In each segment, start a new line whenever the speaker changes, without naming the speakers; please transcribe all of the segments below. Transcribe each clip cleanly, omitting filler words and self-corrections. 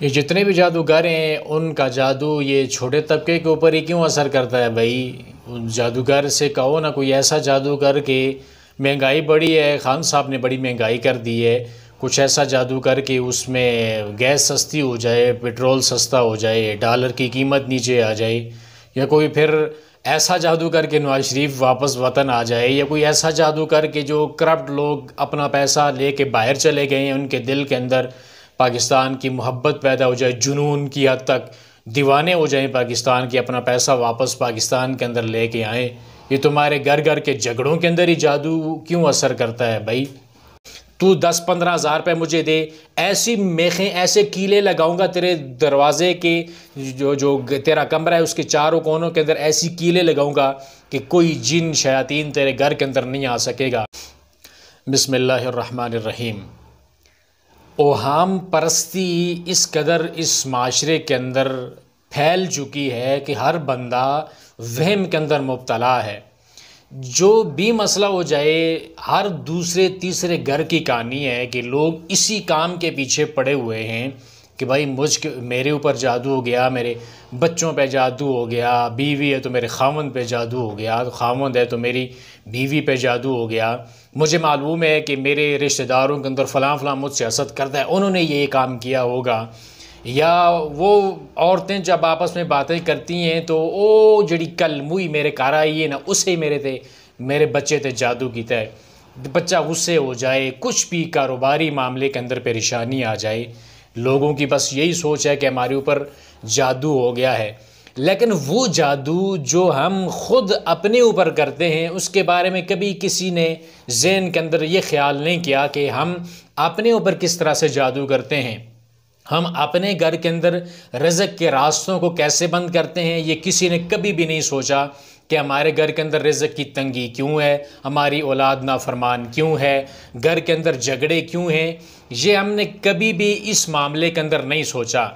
ये जितने भी जादूगर हैं उनका जादू ये छोटे तबके के ऊपर ही क्यों असर करता है भाई। उन जादूगर से कहो ना कोई ऐसा जादू कर के, महंगाई बढ़ी है, खान साहब ने बड़ी महंगाई कर दी है, कुछ ऐसा जादू करके उसमें गैस सस्ती हो जाए, पेट्रोल सस्ता हो जाए, डॉलर की कीमत नीचे आ जाए, या कोई फिर ऐसा जादू करके नवाज शरीफ वापस वतन आ जाए, या कोई ऐसा जादू करके जो करप्ट लोग अपना पैसा लेके बाहर चले गए हैं उनके दिल के अंदर पाकिस्तान की मोहब्बत पैदा हो जाए, जुनून की हद तक दीवाने हो जाएं पाकिस्तान की, अपना पैसा वापस पाकिस्तान के अंदर लेके आएँ। ये तुम्हारे घर घर के झगड़ों के अंदर ही जादू क्यों असर करता है भाई। तू 10-15 हज़ार रुपये मुझे दे, ऐसी मेखें ऐसे कीले लगाऊंगा तेरे दरवाजे के, जो जो तेरा कमरा है उसके चारों कोनों के अंदर ऐसी कीले लगाऊंगा कि कोई जिन शयातीन तेरे घर के अंदर नहीं आ सकेगा। बिस्मिल्लाहिर्रहमानिर्रहीम। ओहाम परस्ती इस कदर इस माशरे के अंदर फैल चुकी है कि हर बंदा वहम के अंदर मुब्तला है। जो भी मसला हो जाए, हर दूसरे तीसरे घर की कहानी है कि लोग इसी काम के पीछे पड़े हुए हैं कि भाई मेरे ऊपर जादू हो गया, मेरे बच्चों पे जादू हो गया, बीवी है तो मेरे खामन पे जादू हो गया, तो खामन है तो मेरी बीवी पे जादू हो गया, मुझे मालूम है कि मेरे रिश्तेदारों के अंदर फ़लाँ फ़लाँ मुझसे हसद करता है, उन्होंने ये काम किया होगा। या वो औरतें जब आपस में बातें करती हैं तो ओ जड़ी कल मुई मेरे घर आई है ना, उसे ही मेरे बच्चे ते जादू कीता है। बच्चा गुस्से हो जाए, कुछ भी कारोबारी मामले के अंदर परेशानी आ जाए, लोगों की बस यही सोच है कि हमारे ऊपर जादू हो गया है। लेकिन वो जादू जो हम खुद अपने ऊपर करते हैं उसके बारे में कभी किसी ने ज़हन के अंदर ये ख्याल नहीं किया कि हम अपने ऊपर किस तरह से जादू करते हैं। हम अपने घर के अंदर रिज़्क़ के रास्तों को कैसे बंद करते हैं, ये किसी ने कभी भी नहीं सोचा कि हमारे घर के अंदर रिज़्क़ की तंगी क्यों है, हमारी औलाद नाफरमान क्यों है, घर के अंदर झगड़े क्यों हैं। ये हमने कभी भी इस मामले के अंदर नहीं सोचा।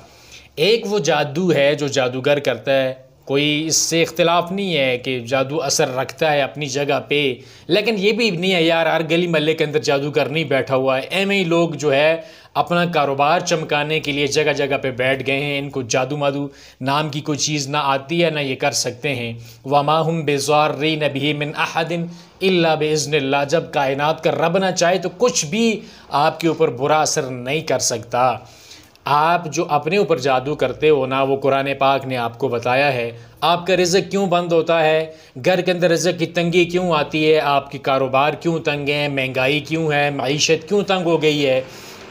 एक वो जादू है जो जादूगर करता है, कोई इससे इख्तिलाफ नहीं है कि जादू असर रखता है अपनी जगह पे, लेकिन ये भी नहीं है यार हर गली महल्ले के अंदर जादूगर नहीं बैठा हुआ है। एवं ही लोग जो है अपना कारोबार चमकाने के लिए जगह जगह पे बैठ गए हैं, इनको जादू मादू नाम की कोई चीज़ ना आती है ना ये कर सकते हैं। वमा हुम बेज़ारिन बिही मिन अहदिन इल्ला बिइज़्निल्लाह। जब कायनात का रब ना चाहे तो कुछ भी आपके ऊपर बुरा असर नहीं कर सकता। आप जो अपने ऊपर जादू करते हो ना, वो कुरान पाक ने आपको बताया है। आपका रिज़्क़ क्यों बंद होता है, घर के अंदर रिज़्क़ की तंगी क्यों आती है, आपकी कारोबार क्यों तंग है, महंगाई क्यों है, मईशत क्यों तंग हो गई है,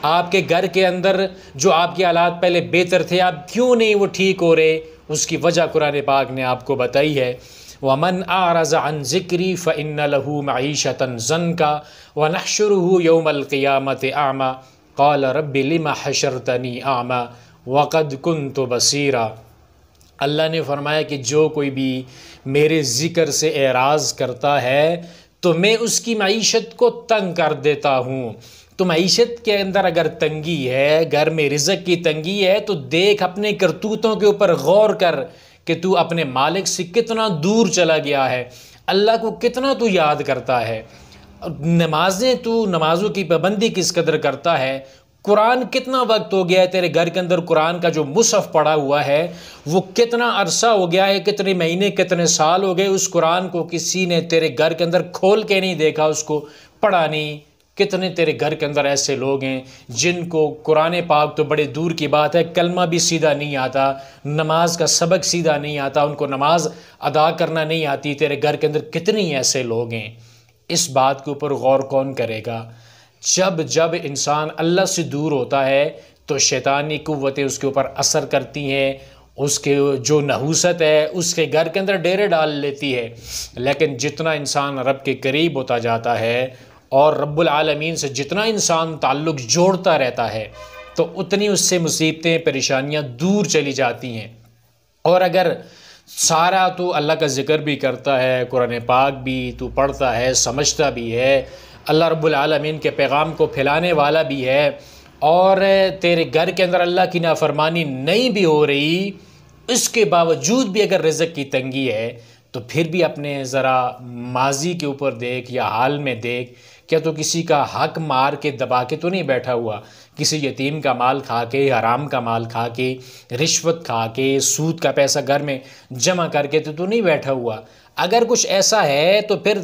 आपके घर के अंदर जो आपके हालात पहले बेहतर थे आप क्यों नहीं वो ठीक हो रहे, उसकी वजह कुरान पाक ने आपको बताई है। वमन आरज़ अन ज़िक्री फ़इन्न लहू मईशतन ज़न्का व नहशुरुहु यौमल क़ियामत आमा क़ाल रब्बि लिमा हशरतनी आमा वक़द कुन्तु बसीरा। अल्लाह ने फरमाया कि जो कोई भी मेरे ज़िक्र से एराज़ करता है तो मैं उसकी मईशत को तंग कर देता हूँ। तो मईशत के अंदर अगर तंगी है, घर में रिज़्क़ की तंगी है, तो देख अपने करतूतों के ऊपर गौर कर कि तू अपने मालिक से कितना दूर चला गया है, अल्लाह को कितना तू याद करता है, नमाजें तू नमाजों की पाबंदी किस कदर करता है, कुरान कितना वक्त हो गया है तेरे घर के अंदर कुरान का जो मुसहफ़ पड़ा हुआ है वो कितना अरसा हो गया है, कितने महीने कितने साल हो गए, उस कुरान को किसी ने तेरे घर के अंदर खोल के नहीं देखा, उसको पढ़ा नहीं। कितने तेरे घर के अंदर ऐसे लोग हैं जिनको कुरान पाक तो बड़े दूर की बात है, कलमा भी सीधा नहीं आता, नमाज का सबक सीधा नहीं आता, उनको नमाज अदा करना नहीं आती। तेरे घर के अंदर कितने ऐसे लोग हैं। इस बात के ऊपर गौर कौन करेगा। जब जब इंसान अल्लाह से दूर होता है तो शैतानी कुव्वतें उसके ऊपर असर करती हैं, उसके जो नहूसत है उसके घर के अंदर डेरे डाल लेती है। लेकिन जितना इंसान रब के करीब होता जाता है और रब्बुल आलमीन से जितना इंसान ताल्लुक़ जोड़ता रहता है तो उतनी उससे मुसीबतें परेशानियां दूर चली जाती हैं। और अगर सारा तो अल्लाह का ज़िक्र भी करता है, कुरान पाक भी तू पढ़ता है, समझता भी है, अल्लाह रब्बुल आलमीन के पैगाम को फैलाने वाला भी है, और तेरे घर के अंदर अल्लाह की नाफरमानी नहीं भी हो रही, इसके बावजूद भी अगर रिज़्क़ की तंगी है तो फिर भी अपने ज़रा माजी के ऊपर देख या हाल में देख क्या तू किसी का हक मार के दबा के तो नहीं बैठा हुआ? किसी यतीम का माल खा के, हराम का माल खा के, रिश्वत खा के, सूद का पैसा घर में जमा करके तो तू नहीं बैठा हुआ? अगर कुछ ऐसा है तो फिर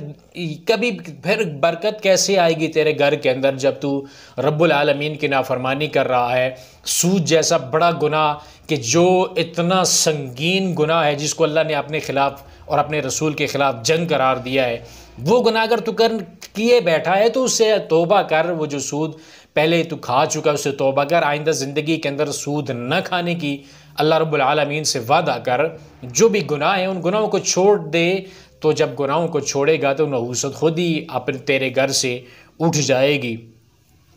बरकत कैसे आएगी तेरे घर के अंदर जब तू रब्बुल आलमीन की नाफरमानी कर रहा है? सूद जैसा बड़ा गुनाह, कि जो इतना संगीन गुनाह है जिसको अल्लाह ने अपने ख़िलाफ़ और अपने रसूल के ख़िलाफ़ जंग करार दिया है, वो गुनाह अगर तू कर किए बैठा है तो उससे तौबा कर। वो जो सूद पहले तू खा चुका है उससे तौबा कर। आइंदा ज़िंदगी के अंदर सूद न खाने की अल्लाह रब्बुल आलमीन से वादा कर। जो भी गुनाह है उन गुनाहों को छोड़ दे। तो जब गुनाहों को छोड़ेगा तो नहूसत खुद ही अपने तेरे घर से उठ जाएगी।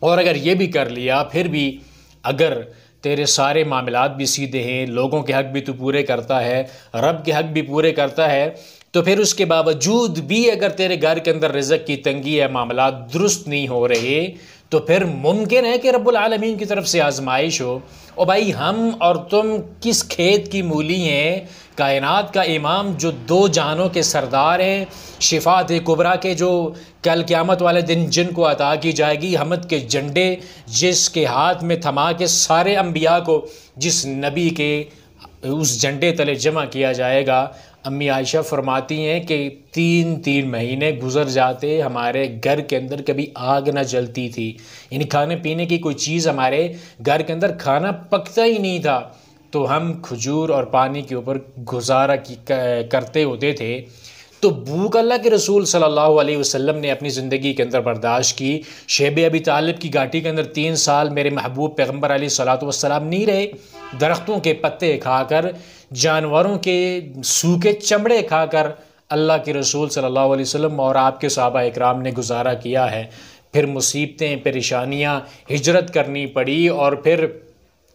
और अगर ये भी कर लिया, फिर भी अगर तेरे सारे मामलात भी सीधे हैं, लोगों के हक़ भी तू पूरे करता है, रब के हक़ भी पूरे करता है, तो फिर उसके बावजूद भी अगर तेरे घर के अंदर रिज़्क़ की तंगी है, मामलात दुरुस्त नहीं हो रहे, तो फिर मुमकिन है कि रब्बुल आलमीन की तरफ से आजमाइश हो। और भाई, हम और तुम किस खेत की मूली हैं? कायनात का इमाम जो दो जहानों के सरदार हैं, शिफात कुबरा के, जो कल क़यामत वाले दिन जिनको अता की जाएगी, हमद के झंडे जिसके हाथ में थमा के सारे अम्बिया को जिस नबी के उस झंडे तले जमा किया जाएगा। अम्मी आयशा फरमाती हैं कि 3-3 महीने गुजर जाते, हमारे घर के अंदर कभी आग ना जलती थी, यानी खाने पीने की कोई चीज़ हमारे घर के अंदर खाना पकता ही नहीं था, तो हम खजूर और पानी के ऊपर गुजारा करते होते थे। तो भूख अल्लाह के रसूल सल्लल्लाहु अलैहि वसल्लम ने अपनी ज़िंदगी के अंदर बर्दाश्त की। शेब अबी तालिब की घाटी के अंदर 3 साल मेरे महबूब पैगम्बर अलैहिस्सलातु वस्सलाम नहीं रहे। दरख्तों के पत्ते खाकर, जानवरों के सूखे चमड़े खाकर अल्लाह के रसूल सल्लल्लाहु अलैहि वसल्लम और आपके सहाबा इकराम ने गुजारा किया है। फिर मुसीबतें, परेशानियाँ, हिजरत करनी पड़ी और फिर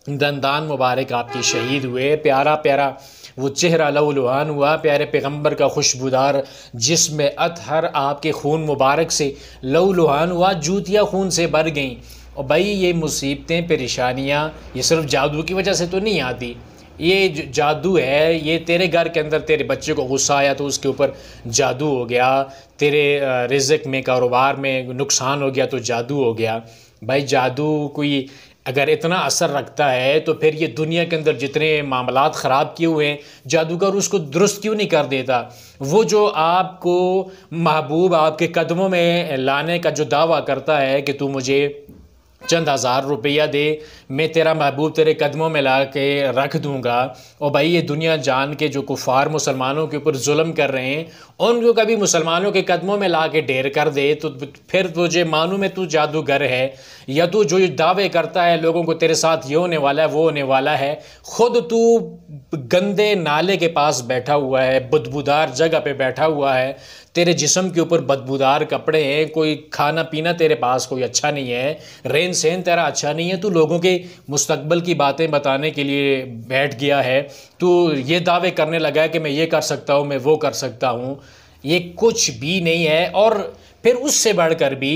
दंदान मुबारक आपके शहीद हुए। प्यारा प्यारा वो चेहरा लहूलुहान हुआ, प्यारे पैगम्बर का खुशबूदार जिस्म अतहर आपके खून मुबारक से लहूलुहान हुआ, जूतियाँ खून से भर गईं। और भाई, ये मुसीबतें, परेशानियाँ ये सिर्फ जादू की वजह से तो नहीं आती। ये जादू है, ये तेरे घर के अंदर तेरे बच्चे को गुस्सा आया तो उसके ऊपर जादू हो गया, तेरे रिज़्क़ में, कारोबार में नुकसान हो गया तो जादू हो गया। भाई, जादू कोई अगर इतना असर रखता है तो फिर ये दुनिया के अंदर जितने मामलात ख़राब किए हुए हैं, जादूगर उसको दुरुस्त क्यों नहीं कर देता? वो जो आपको महबूब आपके कदमों में लाने का जो दावा करता है कि तू मुझे चंद हज़ार रुपया दे, मैं तेरा महबूब तेरे कदमों में ला के रख दूँगा। और भाई, ये दुनिया जान के जो कुफ़ार मुसलमानों के ऊपर जुल्म कर रहे हैं, उनको कभी मुसलमानों के कदमों में ला के ढेर कर दे, तो फिर तुझे मालूम है तू जादूगर है, या तू जो दावे करता है लोगों को तेरे साथ ये होने वाला है, वो होने वाला है, ख़ुद तू गंदे नाले के पास बैठा हुआ है, बदबूदार जगह पे बैठा हुआ है, तेरे जिस्म के ऊपर बदबूदार कपड़े हैं, कोई खाना पीना तेरे पास कोई अच्छा नहीं है, रहन सहन तेरा अच्छा नहीं है, तू लोगों के मुस्तकबिल की बातें बताने के लिए बैठ गया है, तू ये दावे करने लगा है कि मैं ये कर सकता हूँ, मैं वो कर सकता हूँ। ये कुछ भी नहीं है। और फिर उससे बढ़कर भी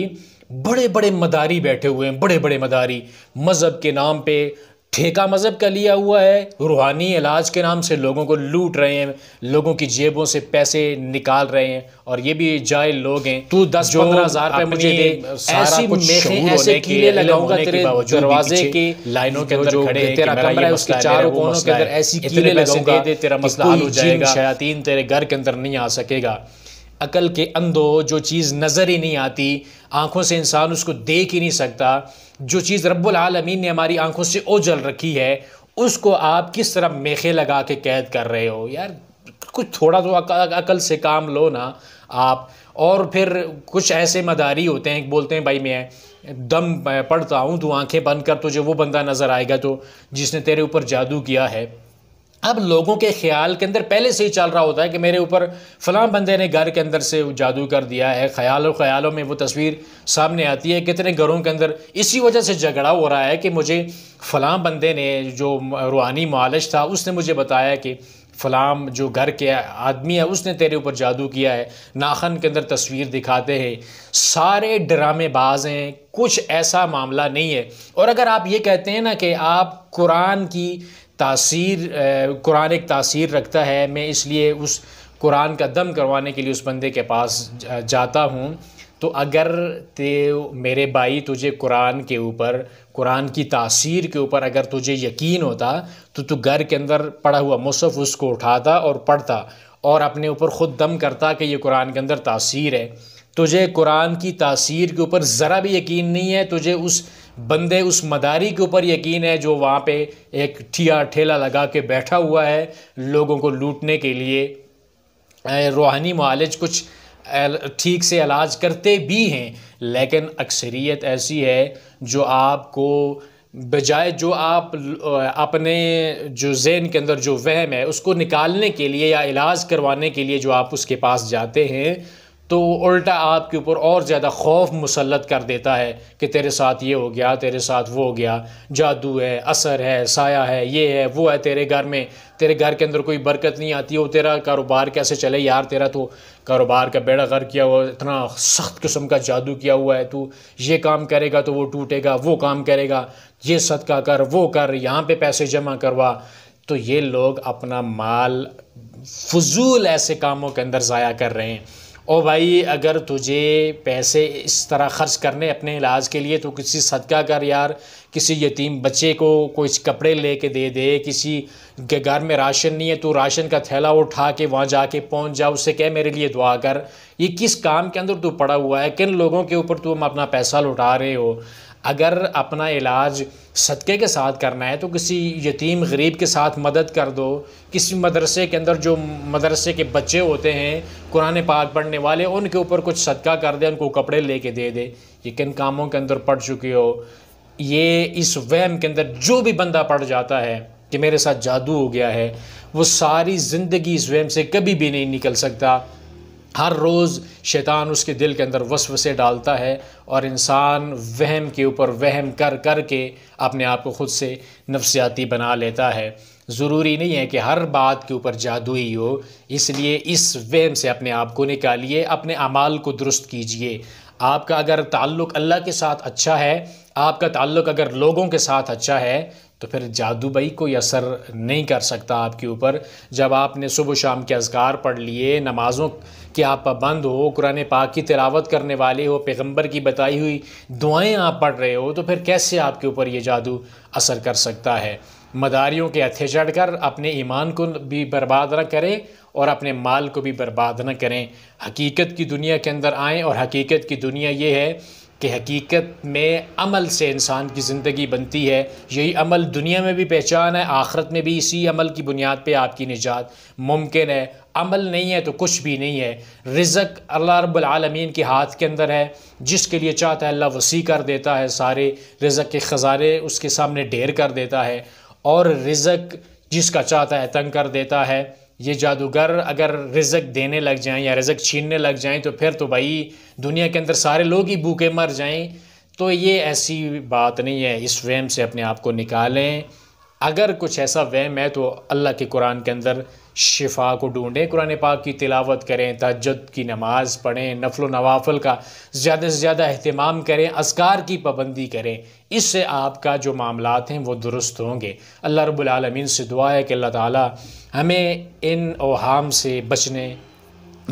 बड़े बड़े मदारी बैठे हुए हैं, बड़े बड़े मदारी मज़हब के नाम पे ठेका मज़हब का लिया हुआ है, रूहानी इलाज के नाम से लोगों को लूट रहे हैं, लोगों की जेबों से पैसे निकाल रहे हैं, और ये भी जाहिल लोग हैं। तू 10-15 हज़ार रुपये मुझे दे, ऐसी मेखें, ऐसे कीले लगाऊंगा तेरे दरवाजे के लाइनों के अंदर खड़े, तेरा कमरा है उसके चारों कोनों के अंदर ऐसी कीले लगाऊंगा, तेरा मसला हल हो जाएगा, शयातीन तेरे घर के अंदर नहीं आ सकेगा। अकल के अंधो, जो चीज़ नज़र ही नहीं आती, आँखों से इंसान उसको देख ही नहीं सकता, जो चीज़ रब्बुल आलमीन ने हमारी आंखों से ओझल रखी है, उसको आप किस तरह मेखे लगा के कैद कर रहे हो? यार, कुछ थोड़ा तो अकल से काम लो ना आप। और फिर कुछ ऐसे मदारी होते हैं, बोलते हैं भाई मैं दम पढ़ता हूँ, तू आंखें बंद कर, तुझे वो बंदा नज़र आएगा तो जिसने तेरे ऊपर जादू किया है। अब लोगों के ख्याल के अंदर पहले से ही चल रहा होता है कि मेरे ऊपर फ़लाँ बंदे ने घर के अंदर से जादू कर दिया है। ख्यालों में वो तस्वीर सामने आती है। कितने घरों के अंदर इसी वजह से झगड़ा हो रहा है कि मुझे फ़लाँ बंदे ने, जो रूहानी मुआलिज था, उसने मुझे बताया कि फ़लाँ जो घर के आदमी है उसने तेरे ऊपर जादू किया है। नाखन के अंदर तस्वीर दिखाते हैं। सारे ड्रामेबाज हैं, कुछ ऐसा मामला नहीं है। और अगर आप ये कहते हैं ना कि आप कुरान की तासीर, कुरान एक तासीर रखता है, मैं इसलिए उस कुरान का दम करवाने के लिए उस बंदे के पास जाता हूँ, तो अगर ते मेरे भाई तुझे कुरान के ऊपर, कुरान की तासीर के ऊपर अगर तुझे यकीन होता तो तू घर के अंदर पढ़ा हुआ मुसहफ़ उसको उठाता और पढ़ता और अपने ऊपर ख़ुद दम करता कि ये कुरान के अंदर तासीर है। तुझे कुरान की तासीर के ऊपर ज़रा भी यकीन नहीं है, तुझे उस बंदे, उस मदारी के ऊपर यकीन है जो वहाँ पे एक ठेला लगा के बैठा हुआ है लोगों को लूटने के लिए। रूहानी मुआलिज कुछ ठीक से इलाज करते भी हैं, लेकिन अक्सरियत ऐसी है जो आपको बजाय जो आप अपने जो ज़हन के अंदर जो वहम है उसको निकालने के लिए या इलाज करवाने के लिए जो आप उसके पास जाते हैं, तो उल्टा आपके ऊपर और ज़्यादा खौफ मुसल्लत कर देता है कि तेरे साथ ये हो गया, तेरे साथ वो हो गया, जादू है, असर है, साया है, ये है, वो है, तेरे घर में, तेरे घर के अंदर कोई बरकत नहीं आती हो, तेरा कारोबार कैसे चले यार, तेरा तो कारोबार का बेड़ा गर्क किया हुआ, इतना सख्त किस्म का जादू किया हुआ है, तू ये काम करेगा तो वो टूटेगा, वो काम करेगा, ये सदका कर, वो कर, यहाँ पे पैसे जमा करवा। तो ये लोग अपना माल फजूल ऐसे कामों के अंदर ज़ाया कर रहे हैं। ओ भाई, अगर तुझे पैसे इस तरह ख़र्च करने अपने इलाज के लिए तो किसी सदका कर यार, किसी यतीम बच्चे को कुछ कपड़े लेके दे दे, किसी के घर में राशन नहीं है तो राशन का थैला उठा के वहाँ जाके पहुँच जा, उससे कह मेरे लिए दुआ कर। ये किस काम के अंदर तू पड़ा हुआ है, किन लोगों के ऊपर तुम अपना पैसा लुटा रहे हो। अगर अपना इलाज सदक़े के साथ करना है तो किसी यतीम गरीब के साथ मदद कर दो। किसी मदरसे के अंदर जो मदरसे के बच्चे होते हैं कुरान पाक पढ़ने वाले, उनके ऊपर कुछ सदका कर दे, उनको कपड़े लेके दे दे। ये किन कामों के अंदर पड़ चुके हो। ये इस वहम के अंदर जो भी बंदा पड़ जाता है कि मेरे साथ जादू हो गया है, वो सारी ज़िंदगी इस वहम से कभी भी नहीं निकल सकता। हर रोज़ शैतान उसके दिल के अंदर वसवसे डालता है और इंसान वहम के ऊपर वहम कर कर के अपने आप को ख़ुद से नफ्सियाती बना लेता है। ज़रूरी नहीं है कि हर बात के ऊपर जादू ही हो, इसलिए इस वहम से अपने आप को निकालिए, अपने अमाल को दुरुस्त कीजिए। आपका अगर ताल्लुक़ अल्लाह के साथ अच्छा है, आपका ताल्लुक़ अगर लोगों के साथ अच्छा है, तो फिर जादू भाई कोई असर नहीं कर सकता आपके ऊपर। जब आपने सुबह शाम के अज़कार पढ़ लिए, नमाज़ों कि आप पाबंद हो, कुरान पाक की तिलावत करने वाले हो, पैगंबर की बताई हुई दुआएं आप पढ़ रहे हो, तो फिर कैसे आपके ऊपर ये जादू असर कर सकता है। मदारियों के हथे चढ़कर अपने ईमान को भी बर्बाद न करें और अपने माल को भी बर्बाद न करें। हकीकत की दुनिया के अंदर आएँ और हकीकत की दुनिया ये है कि हकीकत में अमल से इंसान की ज़िंदगी बनती है। यही अमल दुनिया में भी पहचान है, आखिरत में भी इसी अमल की बुनियाद पे आपकी निजात मुमकिन है। अमल नहीं है तो कुछ भी नहीं है। रिज़्क़ अल्लाह रब्बुल आलमीन के हाथ के अंदर है, जिसके लिए चाहता है अल्लाह वसी कर देता है, सारे रिज़्क़ के ख़ज़ाने उसके सामने ढेर कर देता है, और रिज़्क़ जिसका चाहता है तंग कर देता है। ये जादूगर अगर रिज़्क़ देने लग जाएं या रिज़्क़ छीनने लग जाएं तो फिर तो भाई दुनिया के अंदर सारे लोग ही भूखे मर जाएं। तो ये ऐसी बात नहीं है। इस वहम से अपने आप को निकालें। अगर कुछ ऐसा वहम है तो अल्लाह के कुरान के अंदर शिफा को ढूंढें, कुरान पाक की तिलावत करें, तहज्जुद की नमाज़ पढ़ें, नफल नवाफिल का ज़्यादा से ज़्यादा अहतमाम करें, अज़कार की पाबंदी करें। इससे आपका जो मामलात हैं वो दुरुस्त होंगे। अल्लाह रब्बुल आलमीन से दुआ है कि अल्लाह ताला हमें इन ओहाम से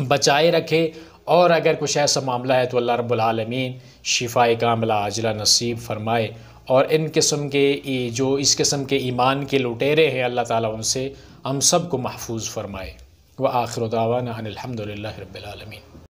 बचाए रखे, और अगर कुछ ऐसा मामला है तो अल्लाह रब्बुल आलमीन शिफा कामिला आजिला नसीब फरमाए, और इन किस्म के जो इस किस्म के ईमान के लुटेरे हैं अल्लाह ताला उनसे हम सब को महफूज फरमाए। व आखिर दावाना अनिल हम्दुलिल्लाहि रब्बिल आलमीन।